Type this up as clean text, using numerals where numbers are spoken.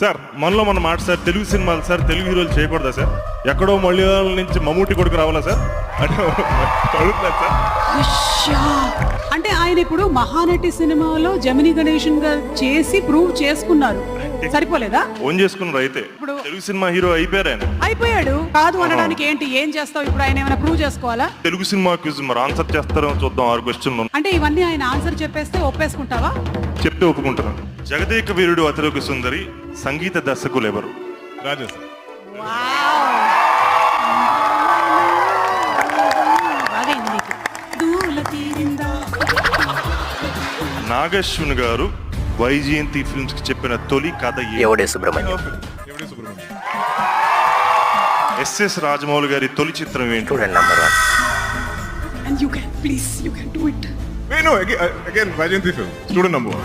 Sir మనలో మన మాట సార్, తెలుగు సినిమాలు సార్ తెలుగు హీరోలు చేయకూడదా సార్? ఎక్కడో మలయాళం నుంచి మమ్ముట్టి కొడుకు రావాలా సార్ అంటే అడుగుతున్నారు సార్. అయ్యా! అంటే ఆయన ఇప్పుడు మహానటి సినిమాలో జమినీ గణేషన్ గా చేసి ప్రూవ్ చేసుకున్నారు, సరిపోలేదా? ఓన్ చేసుకున్నారు అయితే ఇప్పుడు తెలుగు సినిమా హీరో అయిపోయారు ఆయన. అయిపోయాడు కాదు అనడానికి ఏంటి, ఏం చేస్తావు ఇప్పుడు? ఆయన ఏమైనా ప్రూవ్ చేసుకోవాలా? తెలుగు సినిమా క్విజ్ మరి ఆన్సర్ చేస్తారో చూద్దాం. 6 క్వశ్చన్లు అంటే ఇవన్నీ ఆయన ఆన్సర్ చెప్పేస్తే ఒప్పేసుకుంటావా? చెప్తే ఒప్పుకుంటున్నాను. జగదేక వీరుడు అతిలోక సుందరి సంగీత దర్శకులు ఎవరు? రాజా సార్. బాగైంది నీకు. దూల తీరిందా? నాగశ్విన్ గారు వైజయంతి ఫిల్మ్స్ కి చెప్పిన తొలి కథ ఎవడే సుబ్రహ్మణ్యం. ఎవడే సుబ్రహ్మణ్యం. ఎస్ఎస్ రాజమౌళి గారి తొలి చిత్రం ఏంటి? Student number 1. And you can, please, you can do it. No, again, Rajanti film. Student number 1.